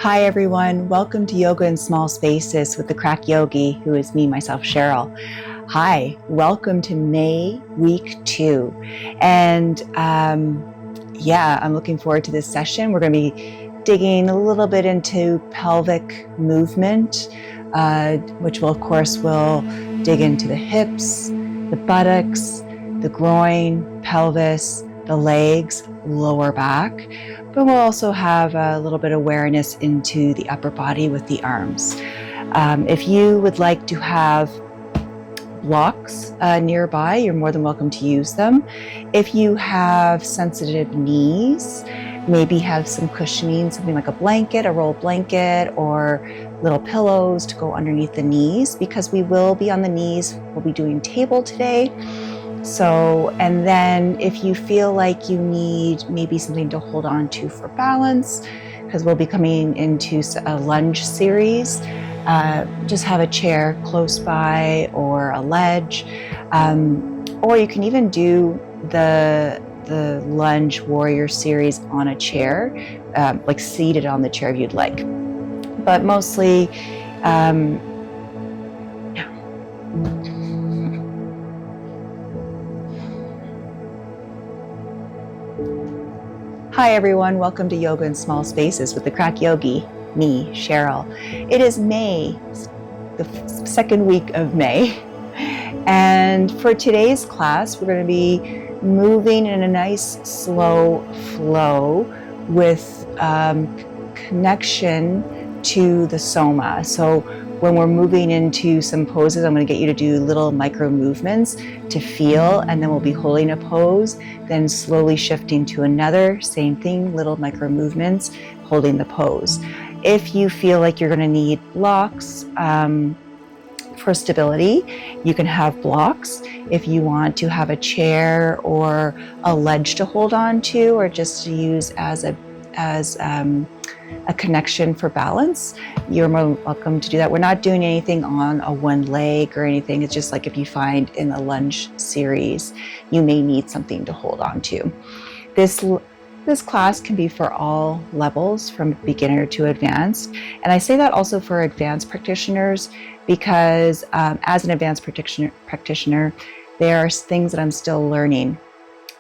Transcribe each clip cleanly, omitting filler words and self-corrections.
Hi everyone, welcome to Yoga in Small Spaces with the Crack Yogi, who is me, myself, Cheryl. Hi, welcome to May week 2. And I'm looking forward to this session. We're going to be digging a little bit into pelvic movement, which will, of course, will dig into the hips, the buttocks, the groin, pelvis, the legs, lower back. But we'll also have a little bit of awareness into the upper body with the arms. If you would like to have blocks nearby, you're more than welcome to use them. If you have sensitive knees, maybe have some cushioning, something like a blanket, a roll blanket, or little pillows to go underneath the knees, because we will be on the knees. We'll be doing table today. So, and then if you feel like you need maybe something to hold on to for balance, because we'll be coming into a lunge series, just have a chair close by or a ledge, or you can even do the lunge warrior series on a chair, like seated on the chair if you'd like, but mostly Hi everyone, welcome to Yoga in Small Spaces with the Crack Yogi, me, Cheryl. It is May, the second week of May, and for today's class we're going to be moving in a nice slow flow with connection to the soma. So when we're moving into some poses, I'm going to get you to do little micro movements to feel, and then we'll be holding a pose, then slowly shifting to another, same thing, little micro movements, holding the pose. If you feel like you're going to need blocks for stability, you can have blocks. If you want to have a chair or a ledge to hold on to, or just to use as a connection for balance, you're more welcome to do that. We're not doing anything on a one leg or anything. It's just like if you find in the lunge series, you may need something to hold on to. This class can be for all levels, from beginner to advanced. And I say that also for advanced practitioners because as an advanced practitioner, there are things that I'm still learning.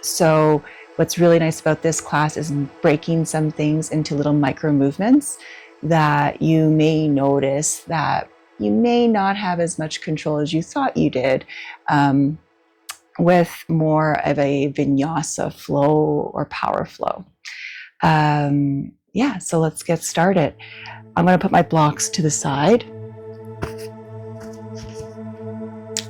So what's really nice about this class is breaking some things into little micro movements that you may notice that you may not have as much control as you thought you did, with more of a vinyasa flow or power flow. So let's get started. I'm going to put my blocks to the side.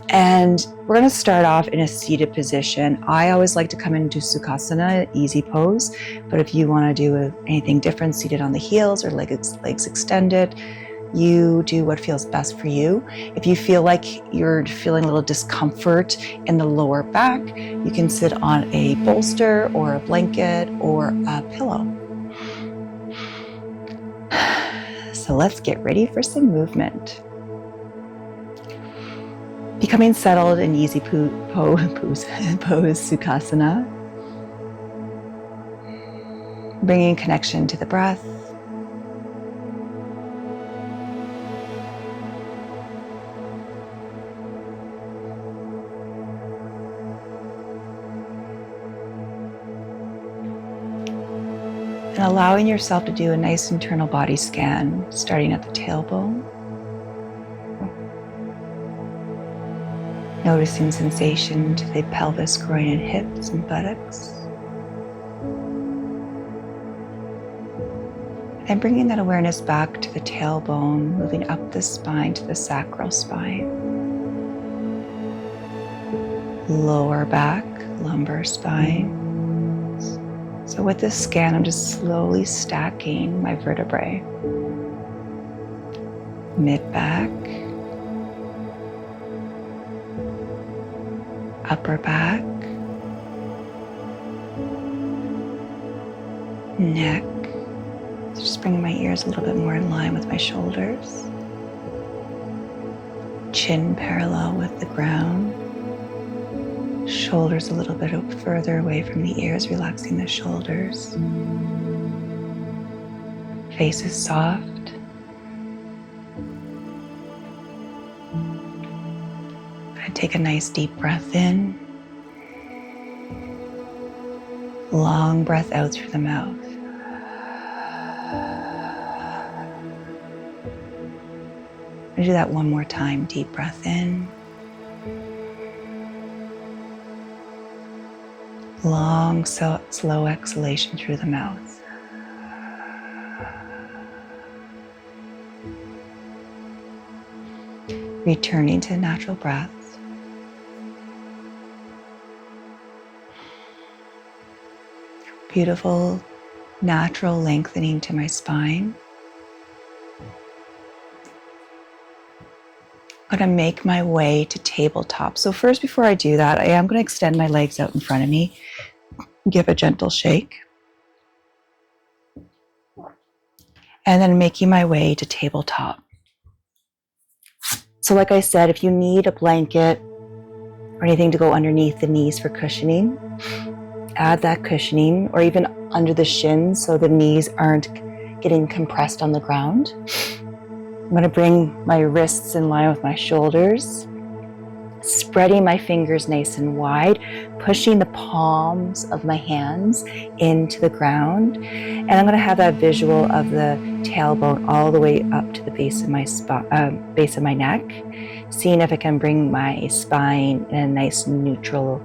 And we're going to start off in a seated position. I always like to come into Sukhasana, easy pose, but if you want to do anything different, seated on the heels or legs extended, you do what feels best for you. If you feel like you're feeling a little discomfort in the lower back, you can sit on a bolster or a blanket or a pillow. So let's get ready for some movement. Becoming settled in easy pose, Sukhasana. Bringing connection to the breath. And allowing yourself to do a nice internal body scan, starting at the tailbone. Noticing sensation to the pelvis, groin, and hips and buttocks. And bringing that awareness back to the tailbone, moving up the spine to the sacral spine. Lower back, lumbar spine. So with this scan, I'm just slowly stacking my vertebrae. Mid-back. Upper back, neck. So just bringing my ears a little bit more in line with my shoulders. Chin parallel with the ground. Shoulders a little bit further away from the ears, relaxing the shoulders. Face is soft. Take a nice deep breath in. Long breath out through the mouth. I'm gonna do that one more time. Deep breath in. Long, slow exhalation through the mouth. Returning to natural breath. Beautiful, natural lengthening to my spine. I'm going to make my way to tabletop. So first, before I do that, I am going to extend my legs out in front of me, give a gentle shake, and then making my way to tabletop. So like I said, if you need a blanket or anything to go underneath the knees for cushioning, add that cushioning, or even under the shins so the knees aren't getting compressed on the ground. I'm going to bring my wrists in line with my shoulders, spreading my fingers nice and wide, pushing the palms of my hands into the ground. And I'm going to have that visual of the tailbone all the way up to the base of my base of my neck, seeing if I can bring my spine in a nice neutral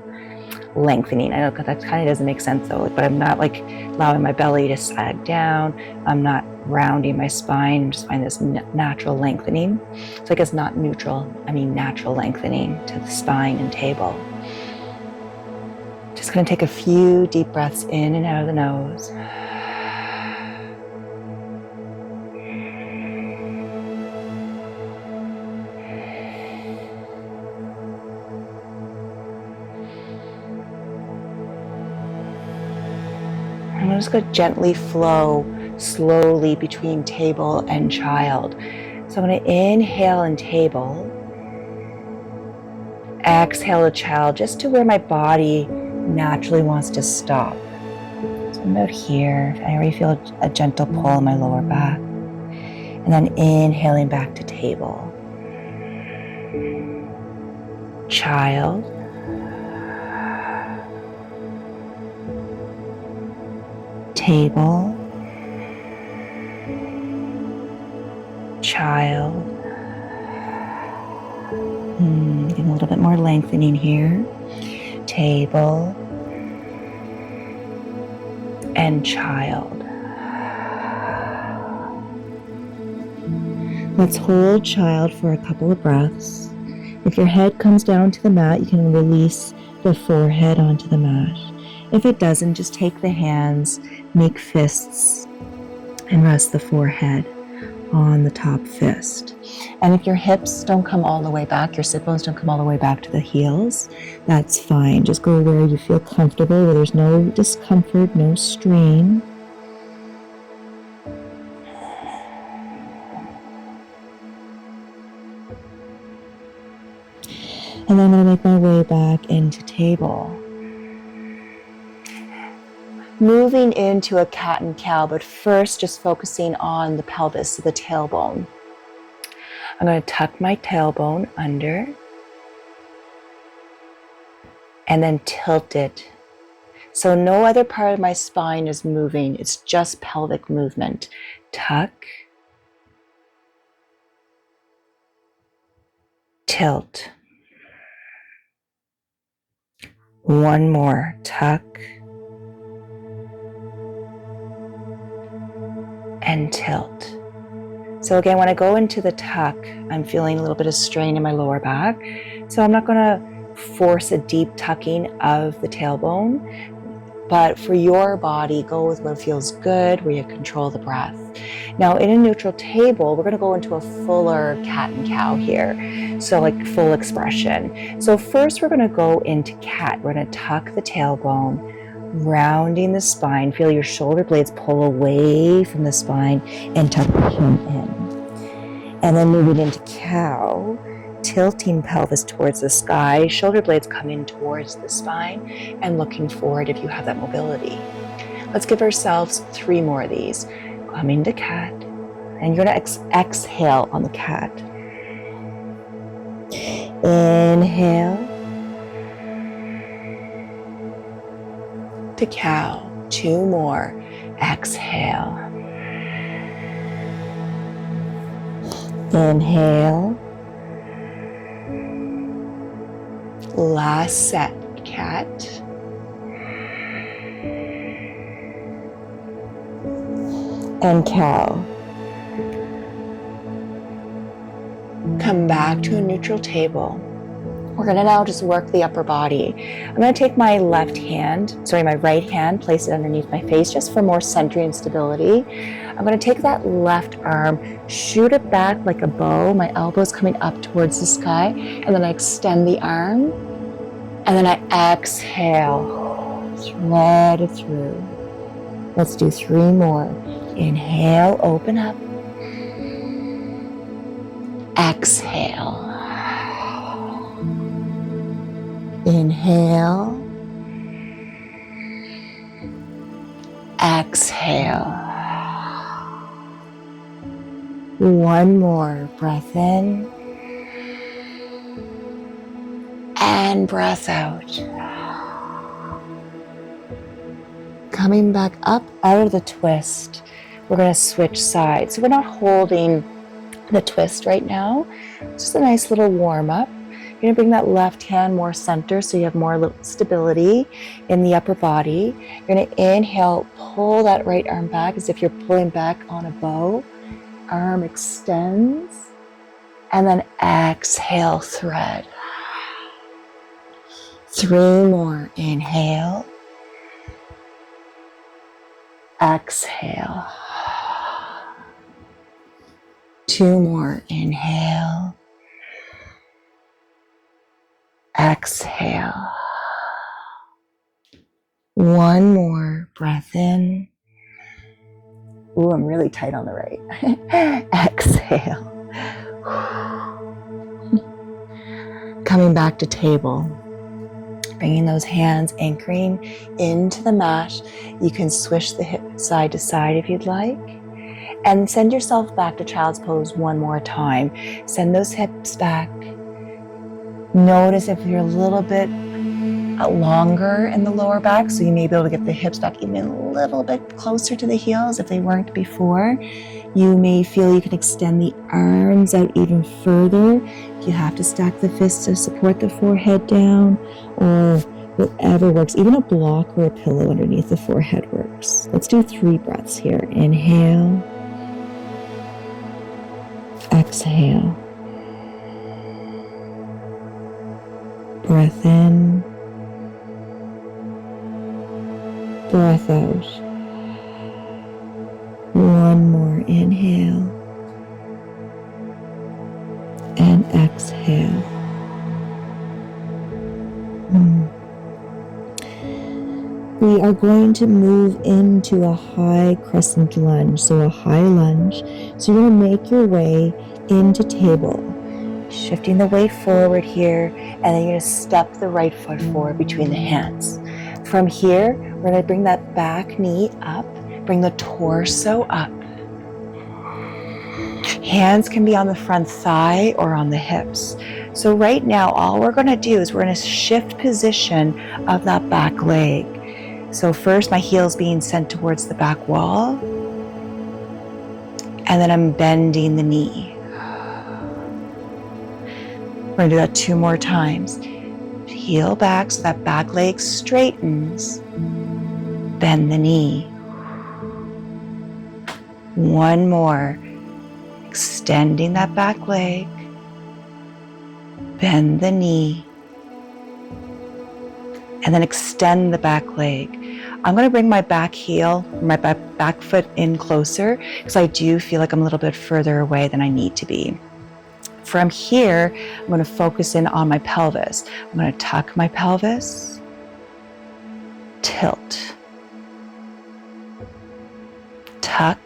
lengthening. I know that kind of doesn't make sense though, but I'm not like allowing my belly to sag down. I'm not rounding my spine. I'm just finding this natural lengthening. So I guess not neutral, I mean natural lengthening to the spine and table. Just going to take a few deep breaths in and out of the nose. I'm just going to gently flow slowly between table and child. So I'm going to inhale in table, exhale to child, just to where my body naturally wants to stop. So I'm about here. I already feel a gentle pull in my lower back. And then inhaling back to table. Child. Table. Child. Getting a little bit more lengthening here. Table. And child. Let's hold child for a couple of breaths. If your head comes down to the mat, you can release the forehead onto the mat. If it doesn't, just take the hands, make fists, and rest the forehead on the top fist. And if your hips don't come all the way back, your sit bones don't come all the way back to the heels, that's fine. Just go where you feel comfortable, where there's no discomfort, no strain. And then I'm going to make my way back into table. Moving into a cat and cow, but first just focusing on the pelvis, so the tailbone. I'm going to tuck my tailbone under and then tilt it. So no other part of my spine is moving, it's just pelvic movement. Tuck, tilt. One more, tuck and tilt. So again, when I go into the tuck, I'm feeling a little bit of strain in my lower back. So I'm not going to force a deep tucking of the tailbone, but for your body, go with what feels good, where you control the breath. Now in a neutral table, we're going to go into a fuller cat and cow here. So like full expression. So first we're going to go into cat. We're going to tuck the tailbone, rounding the spine. Feel your shoulder blades pull away from the spine and tuck the chin in. And then moving into cow, tilting pelvis towards the sky, shoulder blades coming towards the spine and looking forward if you have that mobility. Let's give ourselves 3 more of these. Coming to cat. And you're going to exhale on the cat. Inhale to cow. 2 more. Exhale. Inhale. Last set. Cat. And cow. Come back to a neutral table. We're going to now just work the upper body. I'm going to take my right hand, place it underneath my face just for more centering and stability. I'm going to take that left arm, shoot it back like a bow. My elbow's coming up towards the sky, and then I extend the arm, and then I exhale, thread it through. Let's do 3 more. Inhale, open up. Exhale. Inhale. Exhale. 1 more. Breath in. And breath out. Coming back up out of the twist. We're going to switch sides. So we're not holding the twist right now. It's just a nice little warm up. You're going to bring that left hand more center so you have more stability in the upper body. You're going to inhale, pull that right arm back as if you're pulling back on a bow. Arm extends. And then exhale, thread. 3 more. Inhale. Exhale. 2 more. Inhale. Exhale. 1 more. Breath in. Ooh, I'm really tight on the right. Exhale. Coming back to table. Bringing those hands anchoring into the mat. You can swish the hip side to side if you'd like. And send yourself back to child's pose 1 more time. Send those hips back. Notice if you're a little bit longer in the lower back, so you may be able to get the hips back even a little bit closer to the heels if they weren't before. You may feel you can extend the arms out even further. You have to stack the fists to support the forehead down, or whatever works. Even a block or a pillow underneath the forehead works. Let's do 3 breaths here. Inhale. Exhale. Breath in. Breath out. 1 more. Inhale. And exhale. We are going to move into a high crescent lunge, so a high lunge. So you're going to make your way into table, shifting the weight forward here, and then you're going to step the right foot forward between the hands. From here, we're going to bring that back knee up, bring the torso up. Hands can be on the front thigh or on the hips. So right now, all we're going to do is we're going to shift position of that back leg. So first, my heel's being sent towards the back wall, and then I'm bending the knee. We're going to do that 2 more times. Heel back so that back leg straightens. Bend the knee. 1 more. Extending that back leg. Bend the knee. And then extend the back leg. I'm going to bring my back heel, my back foot in closer because I do feel like I'm a little bit further away than I need to be. From here, I'm going to focus in on my pelvis. I'm going to tuck my pelvis, tilt, tuck,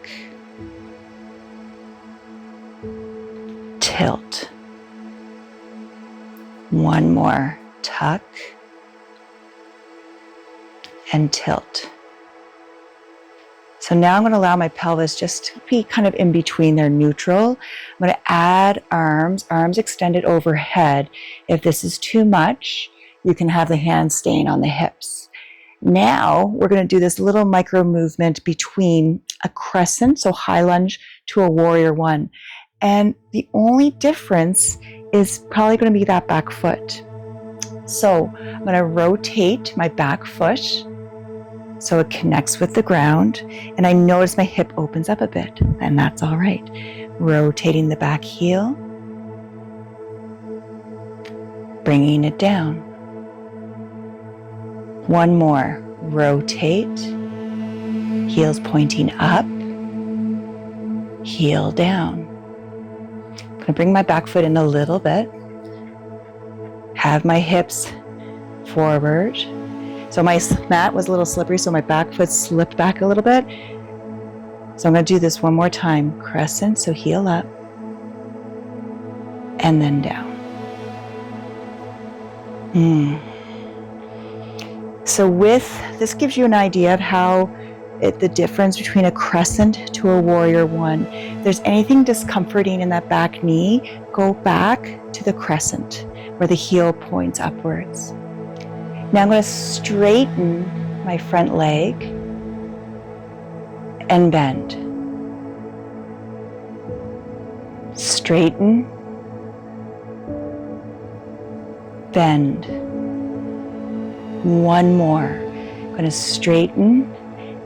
tilt. 1 more, tuck, and tilt. So now I'm going to allow my pelvis just to be kind of in between. They're neutral. I'm going to add arms extended overhead. If this is too much, you can have the hands staying on the hips. Now we're going to do this little micro movement between a crescent, so high lunge, to a warrior one. And the only difference is probably going to be that back foot. So I'm going to rotate my back foot so it connects with the ground, and I notice my hip opens up a bit, and that's all right. Rotating the back heel, bringing it down. One more. Rotate, heels pointing up, heel down. I'm going to bring my back foot in a little bit, have my hips forward. So my mat was a little slippery, so my back foot slipped back a little bit. So I'm going to do this one more time. Crescent, so heel up, and then down. So this gives you an idea of how the difference between a crescent to a warrior one. If there's anything discomforting in that back knee, go back to the crescent where the heel points upwards. Now I'm going to straighten my front leg and bend. Straighten, bend. One more. I'm going to straighten,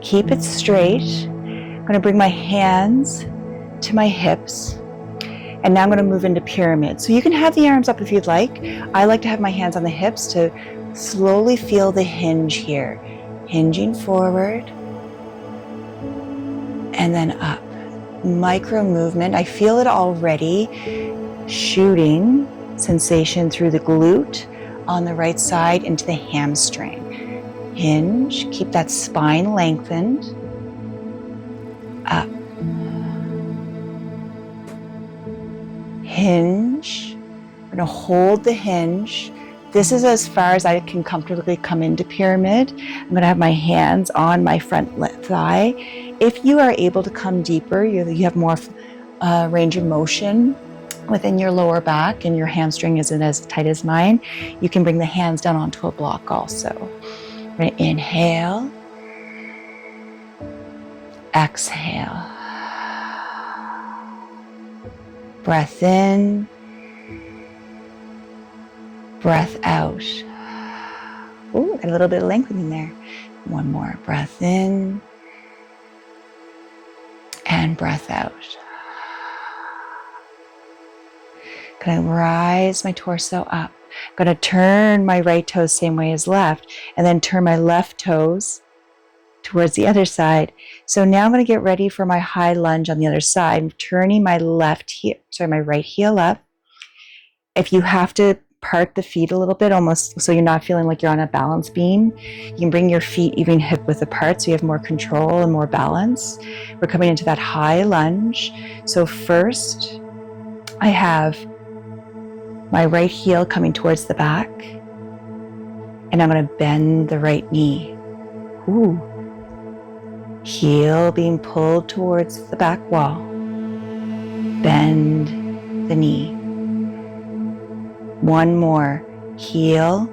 keep it straight. I'm going to bring my hands to my hips. And now I'm going to move into pyramid. So you can have the arms up if you'd like. I like to have my hands on the hips to slowly feel the hinge here. Hinging forward and then up. Micro movement. I feel it already. Shooting sensation through the glute on the right side into the hamstring. Hinge. Keep that spine lengthened. Up. Hinge. I'm going to hold the hinge. This is as far as I can comfortably come into pyramid. I'm going to have my hands on my front thigh. If you are able to come deeper, you have more range of motion within your lower back and your hamstring isn't as tight as mine, you can bring the hands down onto a block also. I'm going to inhale, exhale, breath in, breath out. Ooh, a little bit of lengthening there. One more. Breath in and breath out. Gonna rise my torso up. Gonna turn my right toes same way as left, and then turn my left toes towards the other side. So now I'm gonna get ready for my high lunge on the other side. I'm turning my my right heel up. If you have to part the feet a little bit, almost so you're not feeling like you're on a balance beam, you can bring your feet even hip width apart so you have more control and more balance. We're coming into that high lunge. So first, I have my right heel coming towards the back, and I'm going to bend the right knee. Ooh. Heel being pulled towards the back wall. Bend the knee. One more. Heel.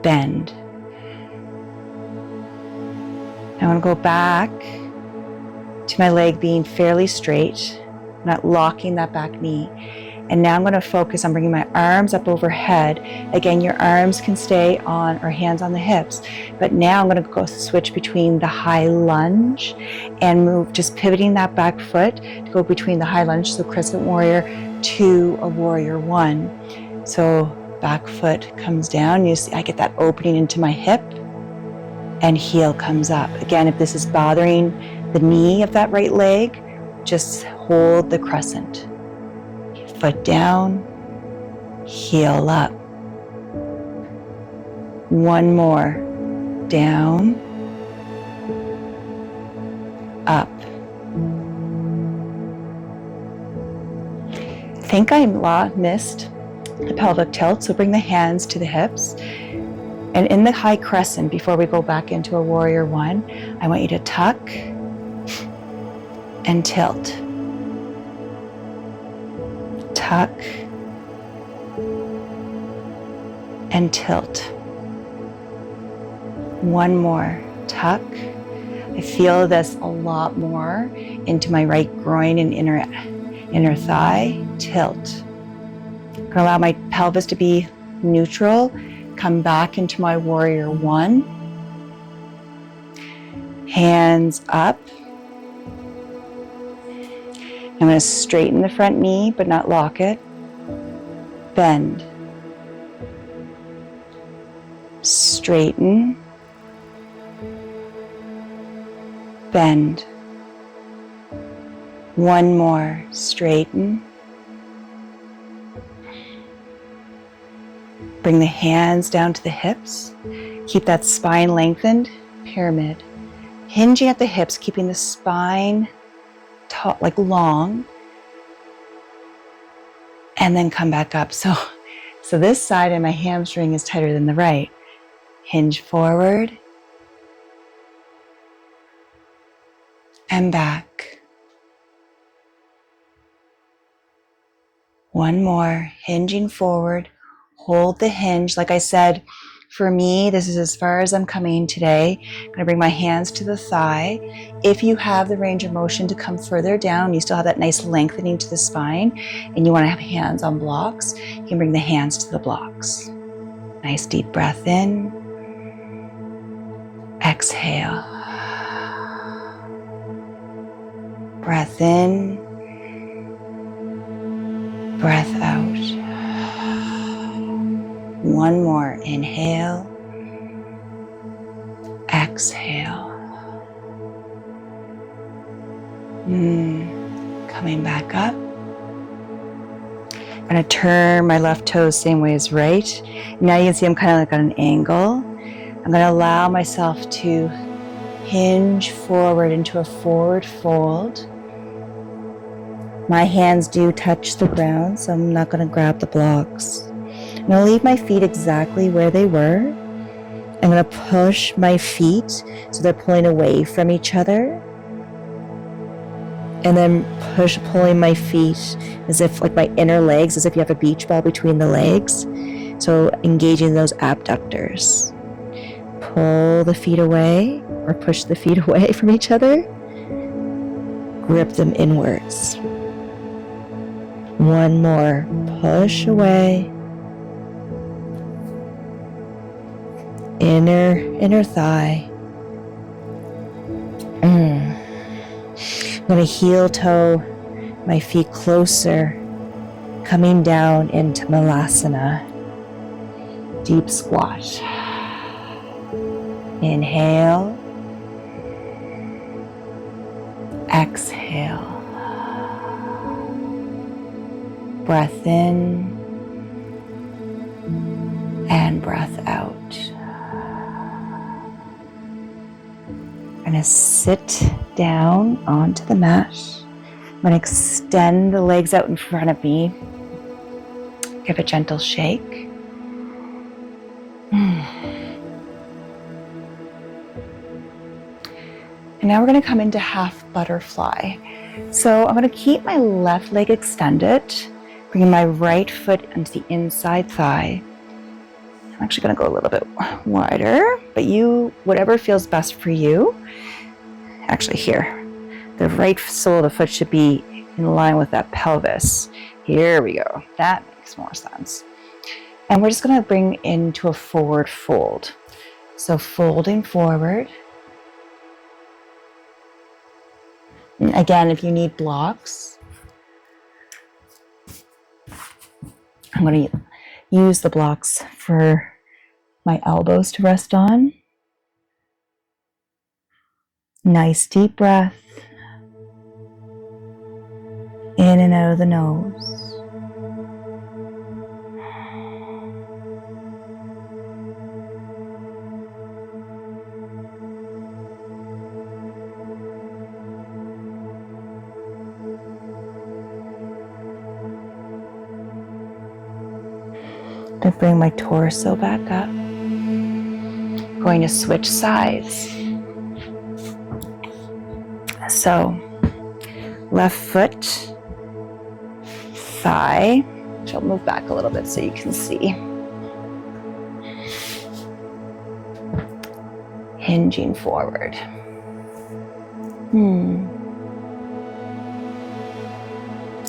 Bend. I'm going to go back to my leg being fairly straight, not locking that back knee. And now I'm going to focus on bringing my arms up overhead. Again, your arms can stay on or hands on the hips. But now I'm going to go switch between the high lunge and move, just pivoting that back foot to go between the high lunge, so crescent warrior, to a warrior one. So back foot comes down. You see, I get that opening into my hip, and heel comes up. Again, if this is bothering the knee of that right leg, just hold the crescent. Foot down, heel up. One more. Down, up. I think I missed the pelvic tilt, so bring the hands to the hips. And in the high crescent, before we go back into a warrior one, I want you to tuck and tilt. Tuck and tilt. One more, tuck. I feel this a lot more into my right groin and inner thigh. Tilt. I'm gonna allow my pelvis to be neutral. Come back into my warrior one. Hands up. I'm gonna straighten the front knee, but not lock it. Bend. Straighten. Bend. One more. Straighten. Bring the hands down to the hips. Keep that spine lengthened. Pyramid. Hinging at the hips, keeping the spine taut, like long. And then come back up. So this side of my hamstring is tighter than the right. Hinge forward. And back. One more, hinging forward. Hold the hinge. Like I said, for me, this is as far as I'm coming today. I'm gonna bring my hands to the thigh. If you have the range of motion to come further down, you still have that nice lengthening to the spine, and you wanna have hands on blocks, you can bring the hands to the blocks. Nice deep breath in. Exhale. Breath in. Breath out. One more. Inhale. Exhale. Coming back up. I'm going to turn my left toes same way as right. Now you can see I'm kind of like on an angle. I'm going to allow myself to hinge forward into a forward fold. My hands do touch the ground, so I'm not going to grab the blocks. I'm going to leave my feet exactly where they were. I'm going to push my feet so they're pulling away from each other. And then pulling my feet as if like my inner legs, as if you have a beach ball between the legs. So engaging those abductors. Pull the feet away or push the feet away from each other. Grip them inwards. One more, push away. Inner thigh. I'm going to heel toe my feet closer, coming down into Malasana. Deep squat. Inhale. Exhale. Breath in and breath out. I'm going to sit down onto the mat. I'm going to extend the legs out in front of me. Give a gentle shake. And now we're going to come into half butterfly. So I'm going to keep my left leg extended, bringing my right foot into the inside thigh. I'm actually going to go a little bit wider, but whatever feels best for you. Actually here, the right sole of the foot should be in line with that pelvis. Here we go. That makes more sense. And we're just going to bring into a forward fold. So folding forward. And again, if you need blocks, I'm going to use the blocks for my elbows to rest on. Nice deep breath. In and out of the nose. To bring my torso back up. Going to switch sides. So left foot, thigh. I'll move back a little bit so you can see. Hinging forward.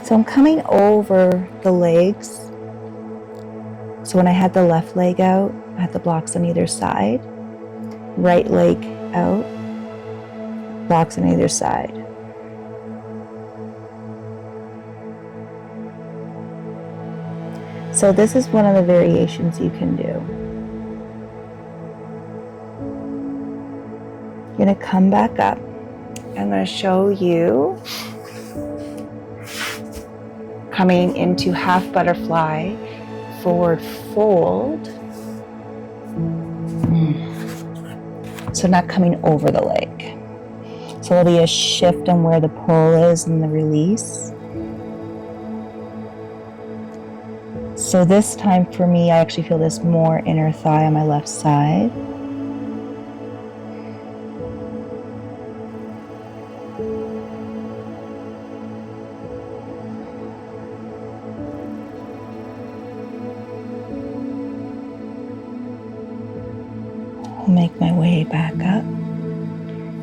So I'm coming over the legs. So when I had the left leg out, I had the blocks on either side. Right leg out, blocks on either side. So this is one of the variations you can do. You're going to come back up. I'm going to show you coming into half butterfly, forward fold. So not coming over the leg. So there'll be a shift on where the pull is and the release. So this time for me, I actually feel this more inner thigh on my left side. I'll make my way back up.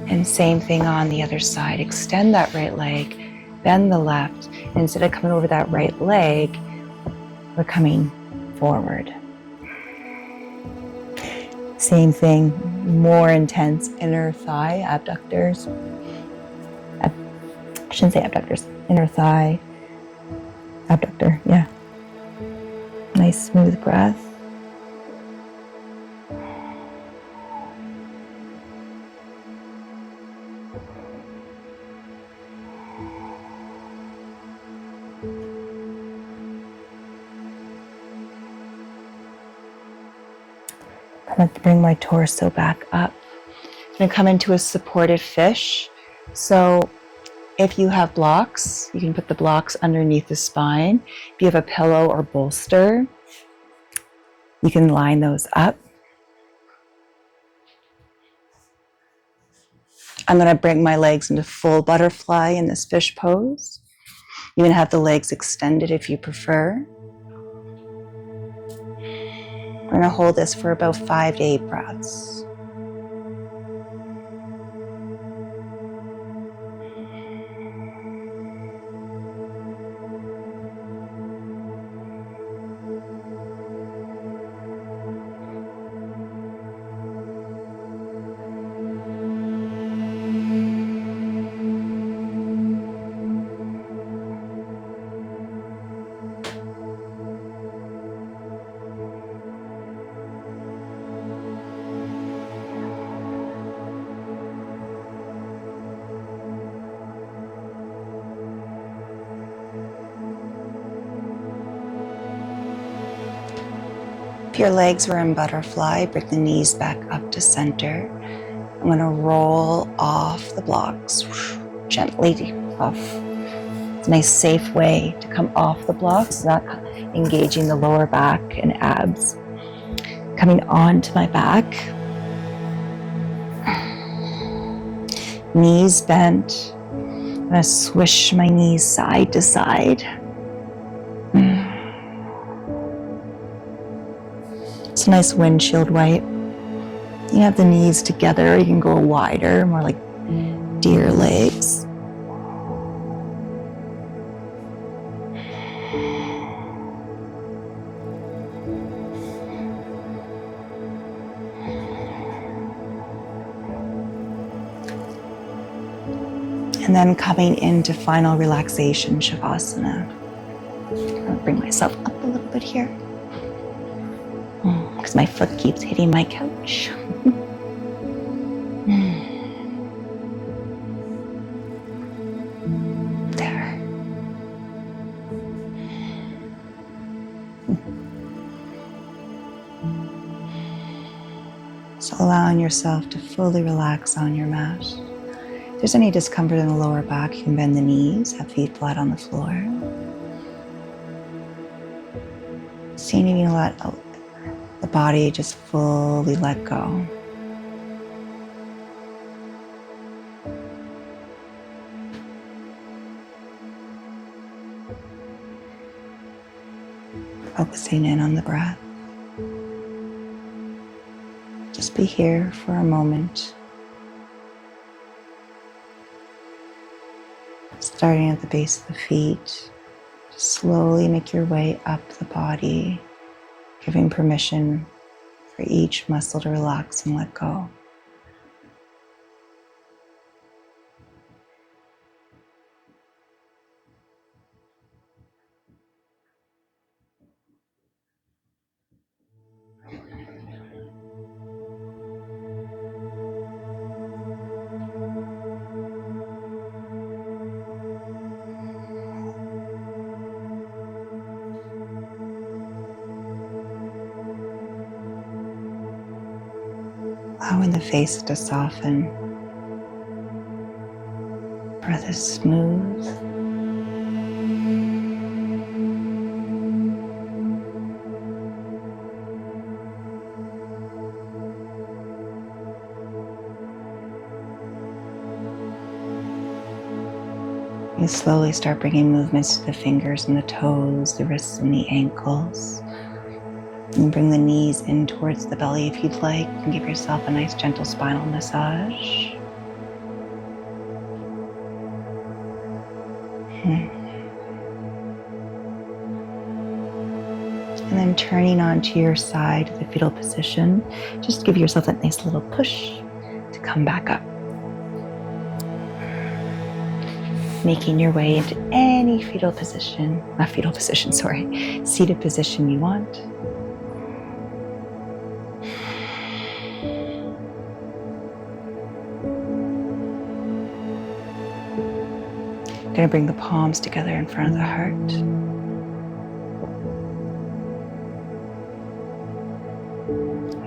And same thing on the other side. Extend that right leg, bend the left. And instead of coming over that right leg, we're coming forward. Same thing, more intense inner thigh, abductors. I shouldn't say abductors, inner thigh, abductor, yeah. Nice smooth breath. I'm going to bring my torso back up. I'm going to come into a supported fish. So if you have blocks, you can put the blocks underneath the spine. If you have a pillow or bolster, you can line those up. I'm going to bring my legs into full butterfly in this fish pose. You can have the legs extended if you prefer. We're going to hold this for about 5 to 8 breaths. If your legs were in butterfly, bring the knees back up to center. I'm going to roll off the blocks, gently off. It's a nice safe way to come off the blocks, not engaging the lower back and abs. Coming onto my back. Knees bent. I'm going to swish my knees side to side. It's a nice windshield wipe. You can have the knees together, you can go wider, more like deer legs. And then coming into final relaxation, Shavasana. I'm gonna bring myself up a little bit here, because my foot keeps hitting my couch. There. So allowing yourself to fully relax on your mat. If there's any discomfort in the lower back, you can bend the knees, have feet flat on the floor. Seeing if you can let the body just fully let go. focusing in on the breath. Just be here for a moment. Starting at the base of the feet, just slowly make your way up the body, giving permission for each muscle to relax and let go. Allowing the face to soften. Breath is smooth. You slowly start bringing movements to the fingers and the toes, the wrists and the ankles. And bring the knees in towards the belly if you'd like, and give yourself a nice gentle spinal massage. And then turning onto your side, the fetal position, just give yourself that nice little push to come back up. Making your way into any seated position you want. Going to bring the palms together in front of the heart.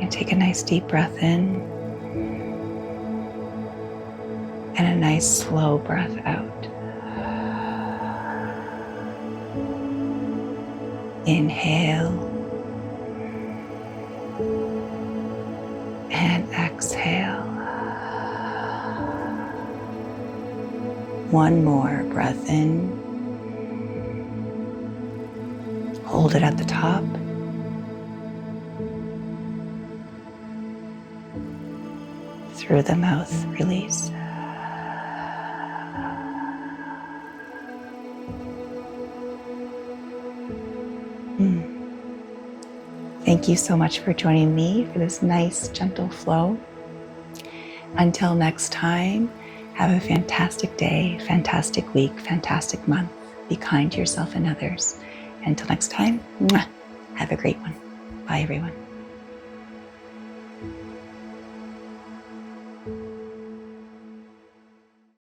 And take a nice deep breath in. And a nice slow breath out. Inhale. And exhale. One more breath in. Hold it at the top. Through the mouth, release. Thank you so much for joining me for this nice, gentle flow. Until next time, have a fantastic day, fantastic week, fantastic month. Be kind to yourself and others. Until next time, have a great one. Bye, everyone.